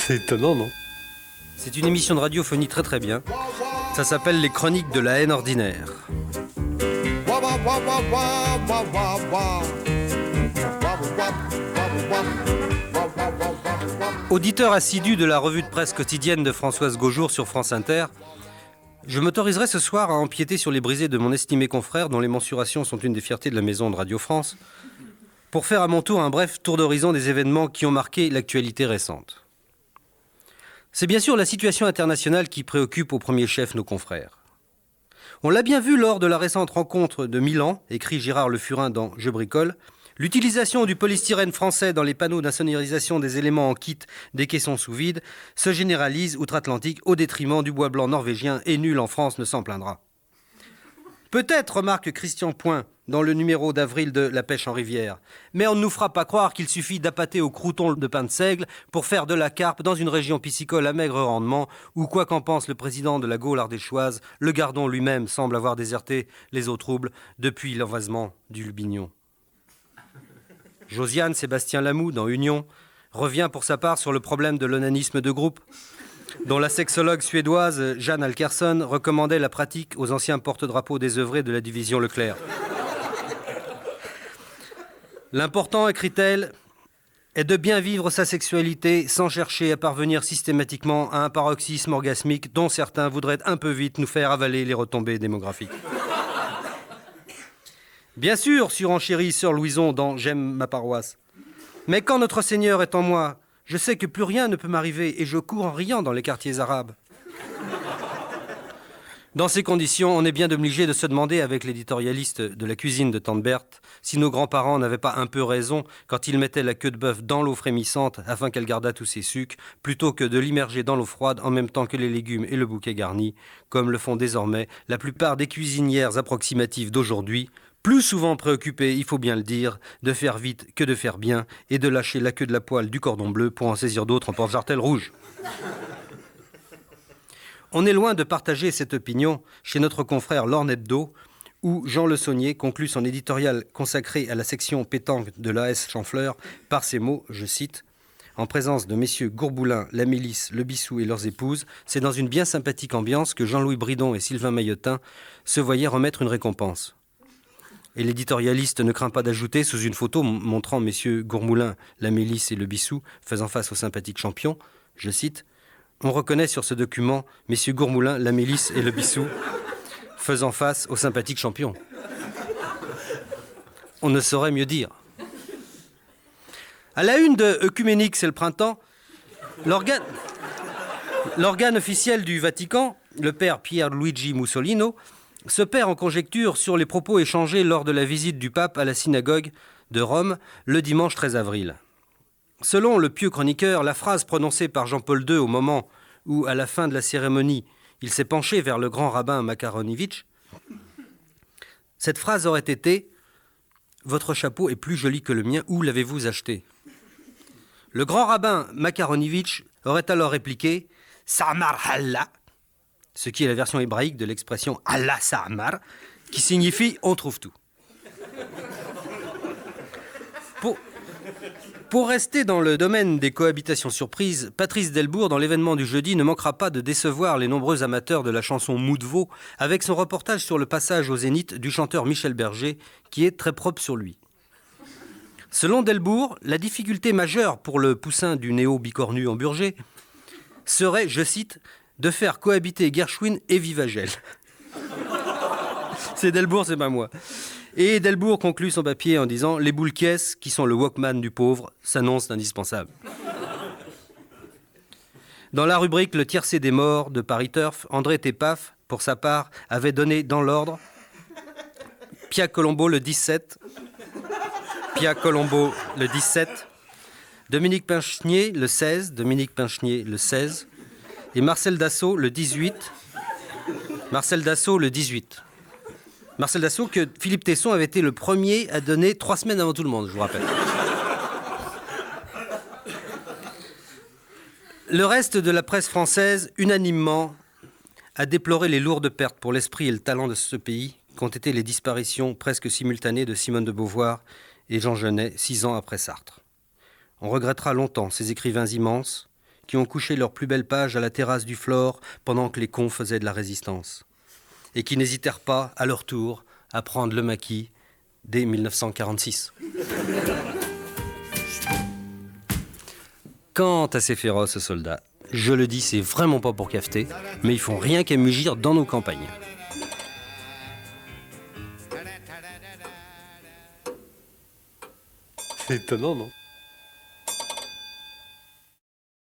C'est étonnant, non? C'est une émission de radiophonie très très bien. Ça s'appelle Les Chroniques de la haine ordinaire. Auditeur assidu de la revue de presse quotidienne de Françoise Gaujour sur France Inter, je m'autoriserai ce soir à empiéter sur les brisées de mon estimé confrère, dont les mensurations sont une des fiertés de la maison de Radio France, pour faire à mon tour un bref tour d'horizon des événements qui ont marqué l'actualité récente. C'est bien sûr la situation internationale qui préoccupe au premier chef nos confrères. On l'a bien vu lors de la récente rencontre de Milan, écrit Gérard Le Furin dans Je bricole, l'utilisation du polystyrène français dans les panneaux d'insonorisation des éléments en kit des caissons sous vide se généralise outre-Atlantique au détriment du bois blanc norvégien et nul en France ne s'en plaindra. Peut-être, remarque Christian Point dans le numéro d'avril de La pêche en rivière, mais on ne nous fera pas croire qu'il suffit d'appâter au crouton de pain de seigle pour faire de la carpe dans une région piscicole à maigre rendement où, quoi qu'en pense le président de la Gaule ardéchoise, le Gardon lui-même semble avoir déserté les eaux troubles depuis l'envasement du Lubignon. Josiane Sébastien Lamoux, dans Union, revient pour sa part sur le problème de l'onanisme de groupe, dont la sexologue suédoise Jeanne Alkersson recommandait la pratique aux anciens porte-drapeaux désœuvrés de la division Leclerc. L'important, écrit-elle, est de bien vivre sa sexualité sans chercher à parvenir systématiquement à un paroxysme orgasmique dont certains voudraient un peu vite nous faire avaler les retombées démographiques. Bien sûr, surenchérit Sœur Louison dans J'aime ma paroisse. Mais quand notre Seigneur est en moi, je sais que plus rien ne peut m'arriver et je cours en riant dans les quartiers arabes. Dans ces conditions, on est bien obligé de se demander avec l'éditorialiste de la cuisine de Tante Berthe si nos grands-parents n'avaient pas un peu raison quand ils mettaient la queue de bœuf dans l'eau frémissante afin qu'elle gardât tous ses sucs, plutôt que de l'immerger dans l'eau froide en même temps que les légumes et le bouquet garni, comme le font désormais la plupart des cuisinières approximatives d'aujourd'hui, plus souvent préoccupées, il faut bien le dire, de faire vite que de faire bien et de lâcher la queue de la poêle du cordon bleu pour en saisir d'autres en porte-jartelle rouge. On est loin de partager cette opinion chez notre confrère l'Ornebdo, où Jean Le Saunier conclut son éditorial consacré à la section pétanque de l'AS Chanfleur par ces mots, je cite, « En présence de messieurs Gourboulin, la Milice, le Bissou et leurs épouses, c'est dans une bien sympathique ambiance que Jean-Louis Bridon et Sylvain Maillotin se voyaient remettre une récompense. » Et l'éditorialiste ne craint pas d'ajouter, sous une photo montrant messieurs Gourmoulin, la Milice et le Bissou faisant face aux sympathiques champions, je cite, « On reconnaît sur ce document messieurs Gourmoulin, la Milice et le Bissou faisant face aux sympathiques champions. » On ne saurait mieux dire. À la une de Œcuménique, c'est le printemps, l'organe officiel du Vatican, le père Pierluigi Mussolino, se perd en conjecture sur les propos échangés lors de la visite du pape à la synagogue de Rome le dimanche 13 avril. Selon le pieux chroniqueur, la phrase prononcée par Jean-Paul II au moment où, à la fin de la cérémonie, il s'est penché vers le grand rabbin Makaronivitch, cette phrase aurait été « Votre chapeau est plus joli que le mien, où l'avez-vous acheté ?» Le grand rabbin Makaronivitch aurait alors répliqué « Samar Allah », ce qui est la version hébraïque de l'expression « Allah Samar », qui signifie « on trouve tout ». Pour rester dans le domaine des cohabitations surprises, Patrice Delbourg, dans l'événement du jeudi, ne manquera pas de décevoir les nombreux amateurs de la chanson Mou de veau avec son reportage sur le passage au Zénith du chanteur Michel Berger, qui est très propre sur lui. Selon Delbourg, la difficulté majeure pour le poussin du néo-bicornu en Burger serait, je cite, de faire cohabiter Gershwin et Vivagel. C'est Delbourg, c'est pas moi. Et Delbourg conclut son papier en disant « Les boules caisses, qui sont le Walkman du pauvre, s'annoncent indispensables. » Dans la rubrique « Le tiercé des morts » de Paris Turf, André Tepaf, pour sa part, avait donné dans l'ordre Pia Colombo le 17, Pia Colombo le 17, Dominique Pinchnier le 16, Dominique Pinchnier le 16, et Marcel Dassault le 18, Marcel Dassault le 18. Marcel Dassault que Philippe Tesson avait été le premier à donner 3 semaines avant tout le monde, je vous rappelle. Le reste de la presse française, unanimement, a déploré les lourdes pertes pour l'esprit et le talent de ce pays qu'ont été les disparitions presque simultanées de Simone de Beauvoir et Jean Genet 6 ans après Sartre. On regrettera longtemps ces écrivains immenses qui ont couché leurs plus belles pages à la terrasse du Flore pendant que les cons faisaient de la résistance. Et qui n'hésitèrent pas, à leur tour, à prendre le maquis dès 1946. Quant à ces féroces soldats, je le dis, c'est vraiment pas pour cafeter, mais ils font rien qu'à mugir dans nos campagnes. C'est étonnant, non ?